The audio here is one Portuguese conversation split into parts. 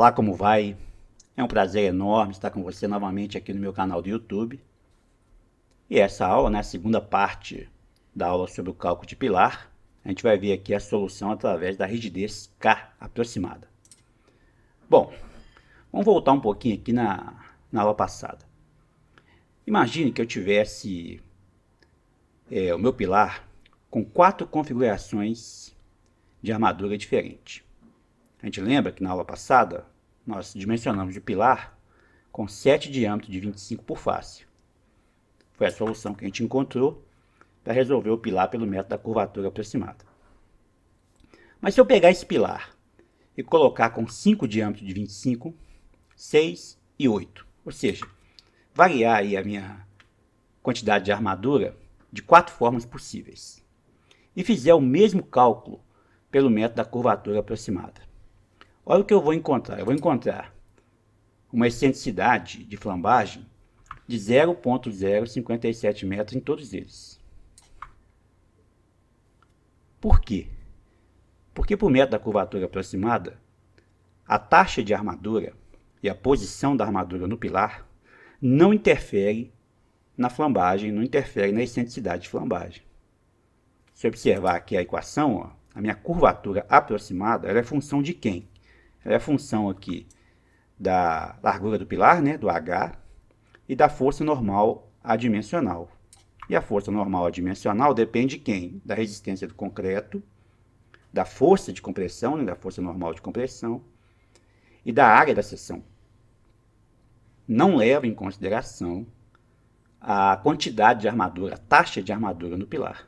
Olá, como vai? É um prazer enorme estar com você novamente aqui no meu canal do YouTube. E essa aula, né, a segunda parte da aula sobre o cálculo de pilar, a gente vai ver aqui a solução através da rigidez K aproximada. Bom, vamos voltar um pouquinho aqui na aula passada. Imagine que eu tivesse o meu pilar com 4 configurações de armadura diferentes. A gente lembra que na aula passada nós dimensionamos o pilar com 7 diâmetros de 25 por face. Foi a solução que a gente encontrou para resolver o pilar pelo método da curvatura aproximada. Mas se eu pegar esse pilar e colocar com 5 diâmetros de 25, 6 e 8, ou seja, variar aí a minha quantidade de armadura de 4 formas possíveis, e fizer o mesmo cálculo pelo método da curvatura aproximada, olha o que eu vou encontrar. Eu vou encontrar uma excentricidade de flambagem de 0,057 metros em todos eles. Por quê? Porque por método da curvatura aproximada, a taxa de armadura e a posição da armadura no pilar não interfere na flambagem, não interfere na excentricidade de flambagem. Se observar aqui a equação, ó, a minha curvatura aproximada, ela é função de quem? Ela é função aqui da largura do pilar, né, do H, e da força normal adimensional. E a força normal adimensional depende de quem? Da resistência do concreto, da força de compressão, né, da força normal de compressão, e da área da seção. Não leva em consideração a quantidade de armadura, a taxa de armadura no pilar.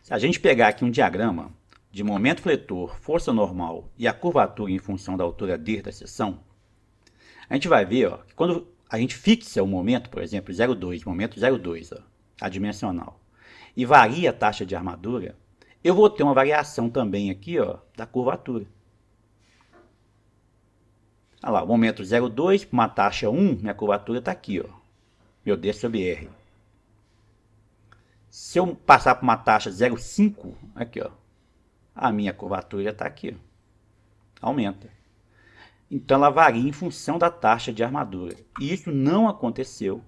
Se a gente pegar aqui um diagrama de momento fletor, força normal e a curvatura em função da altura D da seção, a gente vai ver, ó, que quando a gente fixa o momento, por exemplo, 0,2, momento 0,2, ó, adimensional, e varia a taxa de armadura, eu vou ter uma variação também aqui, ó, da curvatura. Olha lá, o momento 0,2, uma taxa 1, minha curvatura está aqui, ó, meu D sobre R. Se eu passar para uma taxa 0,5, aqui, ó, a minha curvatura já está aqui, ó, aumenta. Então ela varia em função da taxa de armadura. E isso não aconteceu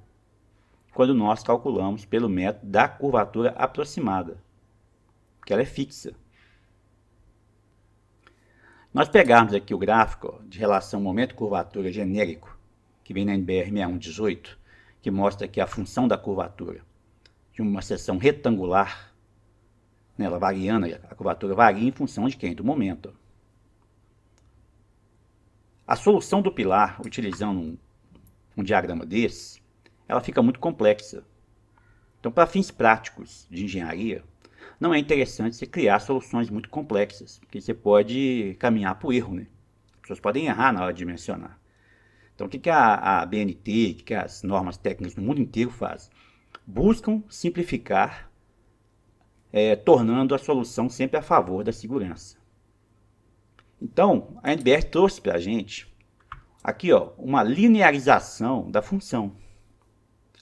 quando nós calculamos pelo método da curvatura aproximada, que ela é fixa. Nós pegarmos aqui o gráfico, ó, de relação momento-curvatura genérico, que vem na NBR 6118, que mostra aqui a função da curvatura de uma seção retangular, né, ela variando, a curvatura varia em função de quem? Do momento. A solução do pilar, utilizando um diagrama desse, ela fica muito complexa. Então, para fins práticos de engenharia, não é interessante você criar soluções muito complexas, porque você pode caminhar para o erro, né? As pessoas podem errar na hora de dimensionar. Então, o que a BNT, o que as normas técnicas do mundo inteiro fazem? Buscam simplificar, tornando a solução sempre a favor da segurança. Então, a NBR trouxe para a gente aqui, ó, uma linearização da função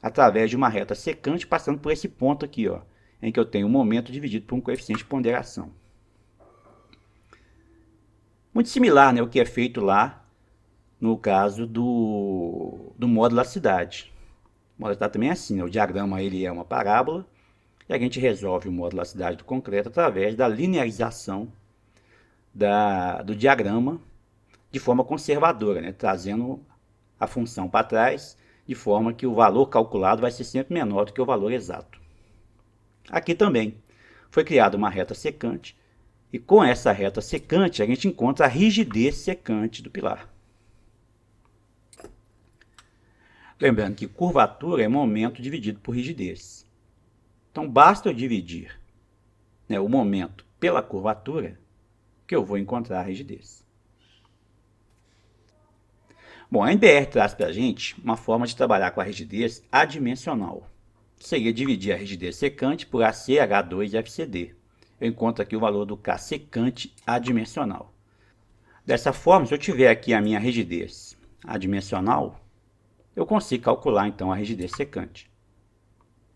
através de uma reta secante passando por esse ponto aqui, ó, em que eu tenho um momento dividido por um coeficiente de ponderação. Muito similar, né, ao que é feito lá no caso do módulo da cidade. O módulo da cidade também é assim, né, o diagrama ele é uma parábola e a gente resolve o módulo da cidade do concreto através da linearização do diagrama de forma conservadora, né, trazendo a função para trás, de forma que o valor calculado vai ser sempre menor do que o valor exato. Aqui também foi criada uma reta secante, e com essa reta secante a gente encontra a rigidez secante do pilar. Lembrando que curvatura é momento dividido por rigidez. Então basta eu dividir, né, o momento pela curvatura, que eu vou encontrar a rigidez. Bom, a NBR traz para a gente uma forma de trabalhar com a rigidez adimensional. Seria dividir a rigidez secante por AC, H2 e FCD. Eu encontro aqui o valor do K secante adimensional. Dessa forma, se eu tiver aqui a minha rigidez adimensional, eu consigo calcular então a rigidez secante.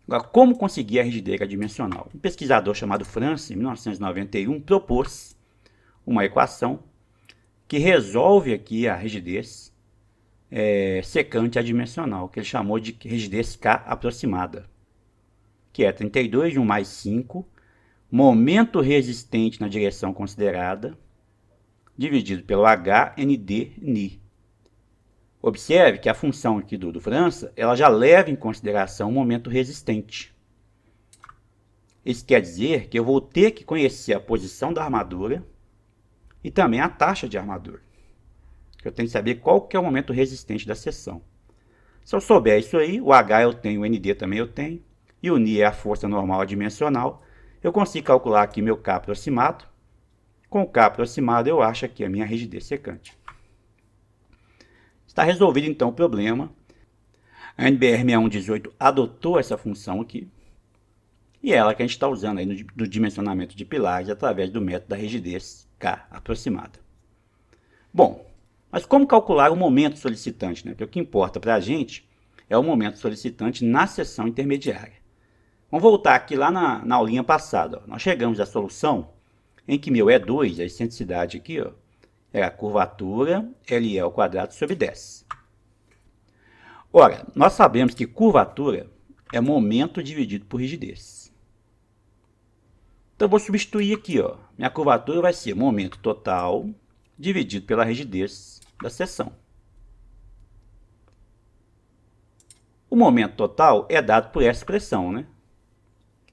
Agora, como conseguir a rigidez adimensional? Um pesquisador chamado Francis, em 1991, propôs uma equação que resolve aqui a rigidez secante adimensional, que ele chamou de rigidez K aproximada, que é 32 de 1 mais 5, momento resistente na direção considerada, dividido pelo HND-Ni. Observe que a função aqui do França, ela já leva em consideração o momento resistente. Isso quer dizer que eu vou ter que conhecer a posição da armadura e também a taxa de armadura. Eu tenho que saber qual que é o momento resistente da seção. Se eu souber isso aí, o H eu tenho, o ND também eu tenho, e o Ni é a força normal adimensional, eu consigo calcular aqui meu K aproximado. Com o K aproximado eu acho aqui a minha rigidez secante. Está resolvido então o problema. A NBR 6118 adotou essa função aqui. E é ela que a gente está usando aí no dimensionamento de pilares através do método da rigidez K aproximada. Bom, mas como calcular o momento solicitante, né? Porque o que importa para a gente é o momento solicitante na seção intermediária. Vamos voltar aqui lá na aulinha passada. Ó. Nós chegamos à solução em que meu E2, a excentricidade aqui, ó, é a curvatura LE ao quadrado sobre 10. Ora, nós sabemos que curvatura é momento dividido por rigidez. Então, eu vou substituir aqui. Ó. Minha curvatura vai ser momento total dividido pela rigidez da seção. O momento total é dado por essa expressão, né?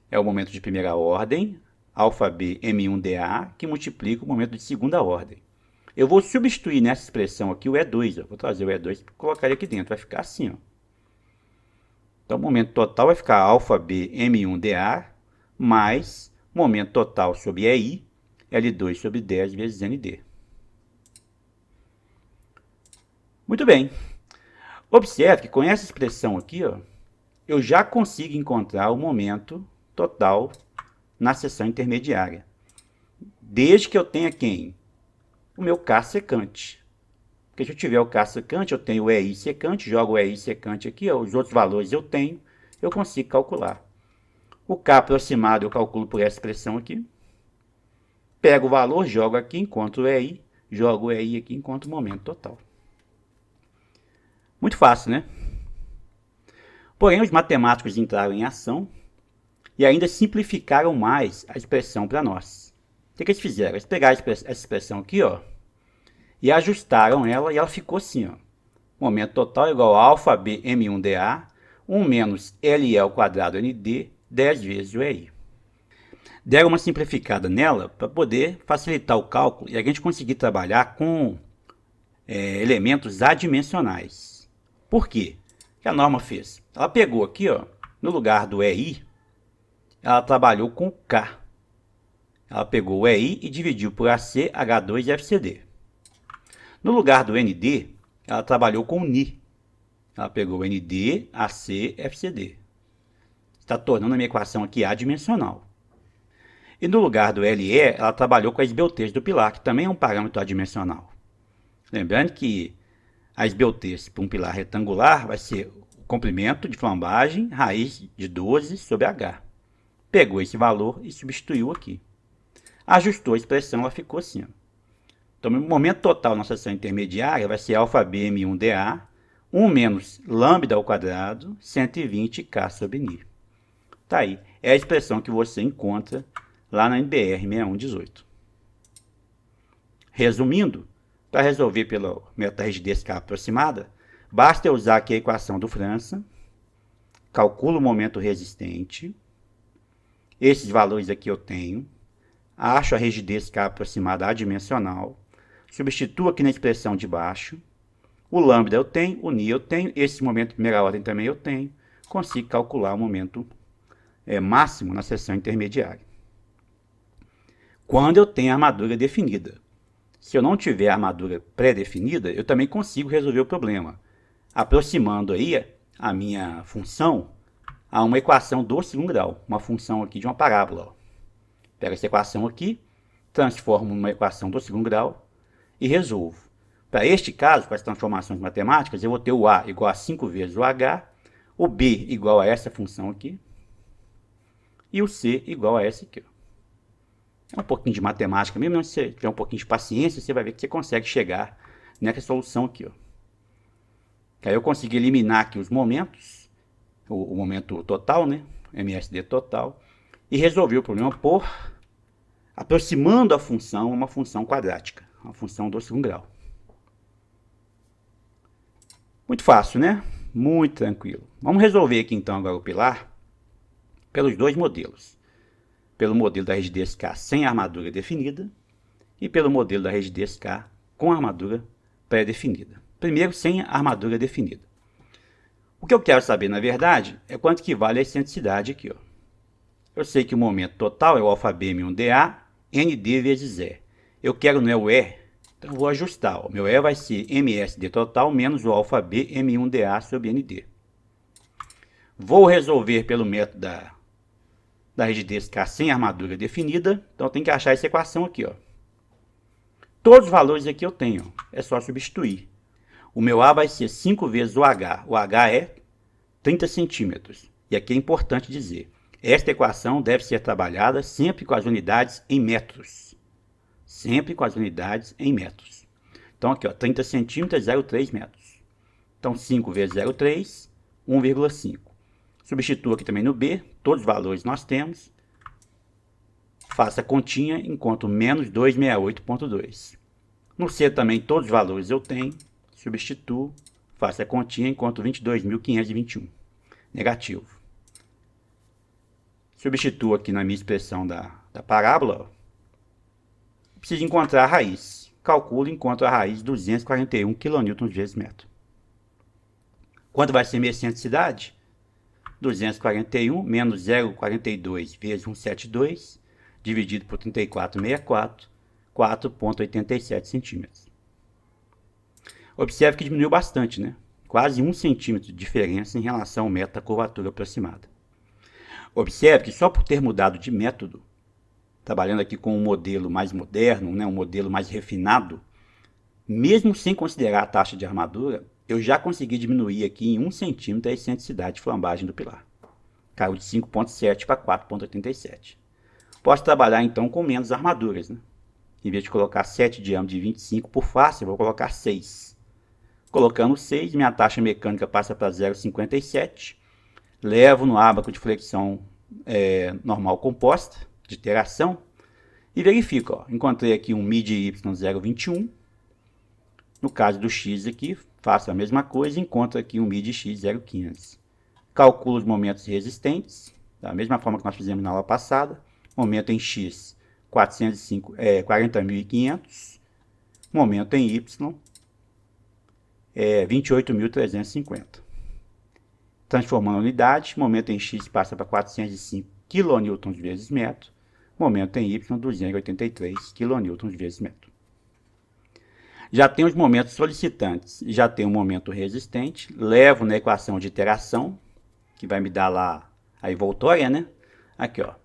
É o momento de primeira ordem, αβ M1dA, que multiplica o momento de segunda ordem. Eu vou substituir nessa expressão aqui o E2. Ó. Vou trazer o E2 e colocar ele aqui dentro. Vai ficar assim. Ó. Então, o momento total vai ficar αβ M1dA mais momento total sobre EI, L2 sobre 10 vezes ND. Muito bem. Observe que com essa expressão aqui, ó, eu já consigo encontrar o momento total na seção intermediária. Desde que eu tenha quem? O meu K secante. Porque se eu tiver o K secante, eu tenho o EI secante, jogo o EI secante aqui, ó, os outros valores eu tenho, eu consigo calcular. O K aproximado eu calculo por essa expressão aqui. Pego o valor, jogo aqui, encontro o EI, jogo o EI aqui, encontro o momento total. Muito fácil, né? Porém, os matemáticos entraram em ação e ainda simplificaram mais a expressão para nós. O que eles fizeram? Eles pegaram essa expressão aqui, ó, e ajustaram ela, e ela ficou assim, ó. Momento total igual a αβ M1dA, 1 menos LE ao quadrado ND, 10 vezes o EI. Deram uma simplificada nela para poder facilitar o cálculo e a gente conseguir trabalhar com elementos adimensionais. Por quê? O que a norma fez? Ela pegou aqui, ó, no lugar do EI, ela trabalhou com o K. Ela pegou o EI e dividiu por AC, H2 e FCD. No lugar do ND, ela trabalhou com o Ni. Ela pegou o ND, AC, FCD. Está tornando a minha equação aqui adimensional. E no lugar do LE, ela trabalhou com a esbeltez do pilar, que também é um parâmetro adimensional. Lembrando que a esbeltez para um pilar retangular vai ser o comprimento de flambagem, raiz de 12 sobre H. Pegou esse valor e substituiu aqui. Ajustou a expressão, ela ficou assim. Ó. Então, o momento total na seção intermediária vai ser αβ M1dA, 1 menos lambda ao quadrado, 120K sobre Ni. Tá aí. É a expressão que você encontra lá na NBR 6118. Resumindo, para resolver pelo método da rigidez K aproximada, basta eu usar aqui a equação do França, calculo o momento resistente, esses valores aqui eu tenho, acho a rigidez K aproximada adimensional, substituo aqui na expressão de baixo, o lambda eu tenho, o Ni eu tenho, esse momento de primeira ordem também eu tenho, consigo calcular o momento máximo na seção intermediária. Quando eu tenho a armadura definida. Se eu não tiver a armadura pré-definida, eu também consigo resolver o problema, aproximando aí a minha função a uma equação do segundo grau, uma função aqui de uma parábola. Ó. Pego essa equação aqui, transformo numa equação do segundo grau e resolvo. Para este caso, com as transformações matemáticas, eu vou ter o A igual a 5 vezes o H, o B igual a essa função aqui, e o C igual a essa aqui. Ó. É um pouquinho de matemática mesmo, se você tiver um pouquinho de paciência, você vai ver que você consegue chegar nessa solução aqui, ó. Aí eu consegui eliminar aqui os momentos, o momento total, né? MSD total, e resolvi o problema por aproximando a função a uma função quadrática, uma função do segundo grau. Muito fácil, né? Muito tranquilo. Vamos resolver aqui então agora o pilar pelos dois modelos. Pelo modelo da rigidez K sem armadura definida e pelo modelo da rigidez K com armadura pré-definida. Primeiro, sem armadura definida. O que eu quero saber, na verdade, é quanto que vale a excentricidade aqui, ó. Eu sei que o momento total é o alfa B M1DA, ND vezes E. Eu quero, não é o E, então eu vou ajustar. O meu E vai ser MSD total menos o alfa B M1DA sobre ND. Vou resolver pelo método da rigidez K sem armadura definida, então eu tenho que achar essa equação aqui, ó. Todos os valores aqui eu tenho, é só substituir. O meu A vai ser 5 vezes o H. O H é 30 centímetros. E aqui é importante dizer, esta equação deve ser trabalhada sempre com as unidades em metros. Sempre com as unidades em metros. Então aqui, ó, 30 centímetros é 0,3 metros. Então 5 vezes 0,3, 1,5. Substitua aqui também no B, todos os valores nós temos. Faça a continha, encontro menos 268,2. No C também todos os valores eu tenho. Substituo, faço a continha, encontro 22.521. Negativo. Substituo aqui na minha expressão da parábola. Preciso encontrar a raiz. Calculo e encontro a raiz de 241 kN vezes metro. Quanto vai ser minha excentricidade? 241 menos 0,42 vezes 172, dividido por 34,64, 4,87 centímetros. Observe que diminuiu bastante, né? Quase 1 centímetro de diferença em relação ao método da curvatura aproximada. Observe que só por ter mudado de método, trabalhando aqui com um modelo mais moderno, né, um modelo mais refinado, mesmo sem considerar a taxa de armadura, eu já consegui diminuir aqui em 1 centímetro a excentricidade de flambagem do pilar. Caiu de 5,7 para 4,87. Posso trabalhar então com menos armaduras, né? Em vez de colocar 7 diâmetros de 25 por face, eu vou colocar 6. Colocando 6, minha taxa mecânica passa para 0,57. Levo no ábaco de flexão normal composta, de interação, e verifico. Ó, encontrei aqui um mid y 0,21. No caso do x aqui, faço a mesma coisa e encontro aqui um mid x 0,15. Calculo os momentos resistentes, da mesma forma que nós fizemos na aula passada. Momento em x, 40.500. Momento em y, 28.350. Transformando a unidade, momento em x passa para 405 kN vezes metro. Momento em y, 283 kN vezes metro. Já tem os momentos solicitantes e já tem o momento resistente. Levo na equação de iteração, que vai me dar lá a envoltória, né? Aqui, ó.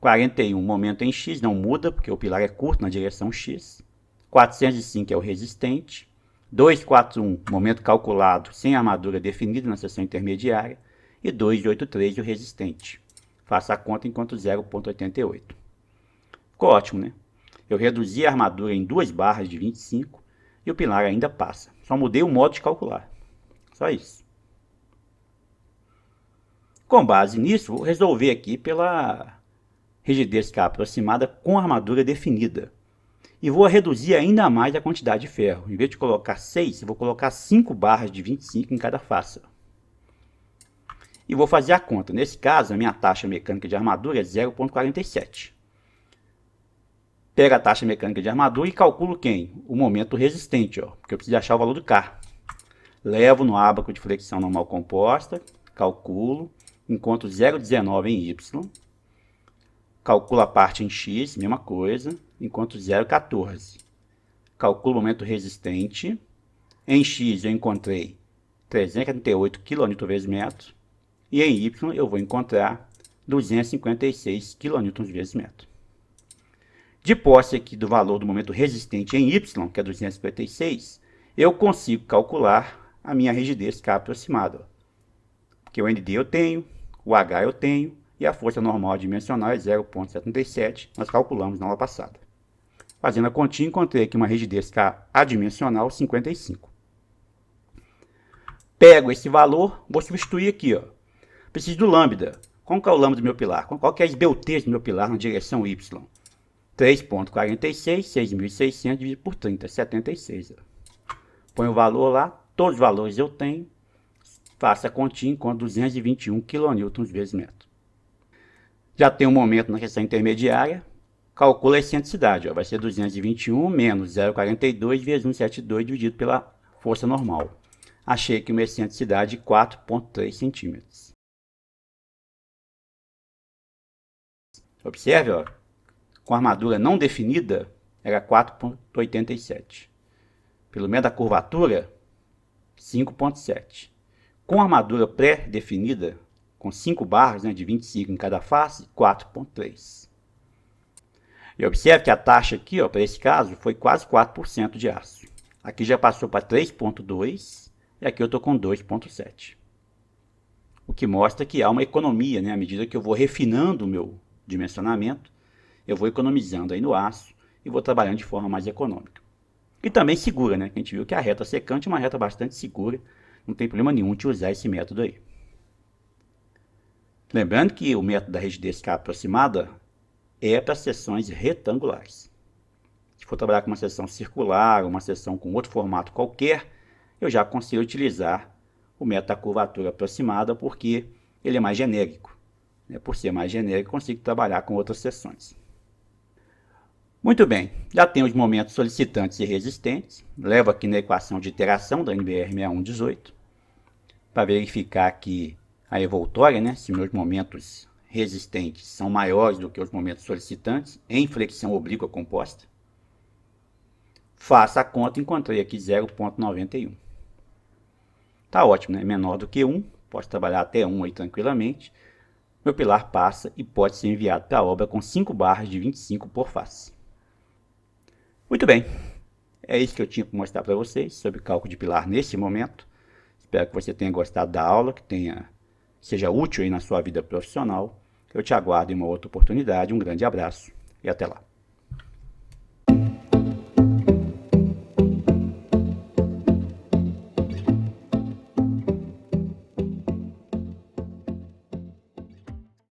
41, momento em x, não muda, porque o pilar é curto na direção x. 405 é o resistente. 241, momento calculado sem armadura definida na seção intermediária. E 283, o resistente. Faça a conta enquanto 0,88. Ficou ótimo, né? Eu reduzi a armadura em 2 barras de 25 e o pilar ainda passa. Só mudei o modo de calcular. Só isso. Com base nisso, vou resolver aqui pela rigidez K aproximada com armadura definida. E vou reduzir ainda mais a quantidade de ferro. Em vez de colocar 6, eu vou colocar 5 barras de 25 em cada face. E vou fazer a conta. Nesse caso, a minha taxa mecânica de armadura é 0,47. Pego a taxa mecânica de armadura e calculo quem? O momento resistente, ó, porque eu preciso achar o valor do K. Levo no ábaco de flexão normal composta, calculo, encontro 0,19 em Y. Calculo a parte em X, mesma coisa, encontro 0,14. Calculo o momento resistente. Em X eu encontrei 338 kN vezes metro. E em Y eu vou encontrar 256 kN vezes metro. De posse aqui do valor do momento resistente em Y, que é 256, eu consigo calcular a minha rigidez K aproximada. Porque o ND eu tenho, o H eu tenho e a força normal adimensional é 0,77, nós calculamos na aula passada. Fazendo a continha, encontrei aqui uma rigidez adimensional 55. Pego esse valor, vou substituir aqui, ó. Preciso do lambda. Qual que é o lambda do meu pilar? Qual que é a esbeltez do meu pilar na direção y? 3,46, 6.600 dividido por 30, 76. Põe o valor lá, todos os valores eu tenho, faço a continha com 221 kN vezes metro. Já tem um momento na questão intermediária, calcula a excentricidade, ó, vai ser 221 menos 0,42 vezes 172 dividido pela força normal. Achei aqui uma excentricidade de 4,3 centímetros. Observe, ó, com armadura não definida, era 4,87. Pelo método da curvatura, 5,7. Com armadura pré-definida, com 5 barras, né, de 25 em cada face, 4,3. E observe que a taxa aqui, para esse caso, foi quase 4% de aço. Aqui já passou para 3,2 e aqui eu estou com 2,7. O que mostra que há uma economia, né, à medida que eu vou refinando o meu dimensionamento, eu vou economizando aí no aço e vou trabalhando de forma mais econômica. E também segura, né? A gente viu que a reta secante é uma reta bastante segura, não tem problema nenhum de usar esse método aí. Lembrando que o método da rigidez aproximada é para seções retangulares. Se for trabalhar com uma seção circular, uma seção com outro formato qualquer, eu já consigo utilizar o método da curvatura aproximada porque ele é mais genérico. Por ser mais genérico, consigo trabalhar com outras seções. Muito bem, já tenho os momentos solicitantes e resistentes. Levo aqui na equação de iteração da NBR 6118 para verificar aqui a envoltória, né? Se meus momentos resistentes são maiores do que os momentos solicitantes em flexão oblíqua composta. Faço a conta e encontrei aqui 0,91. Tá ótimo, né? Menor do que 1, posso trabalhar até 1 aí tranquilamente. Meu pilar passa e pode ser enviado para a obra com 5 barras de 25 por face. Muito bem, é isso que eu tinha para mostrar para vocês sobre cálculo de pilar nesse momento. Espero que você tenha gostado da aula, que seja útil aí na sua vida profissional. Eu te aguardo em uma outra oportunidade. Um grande abraço e até lá.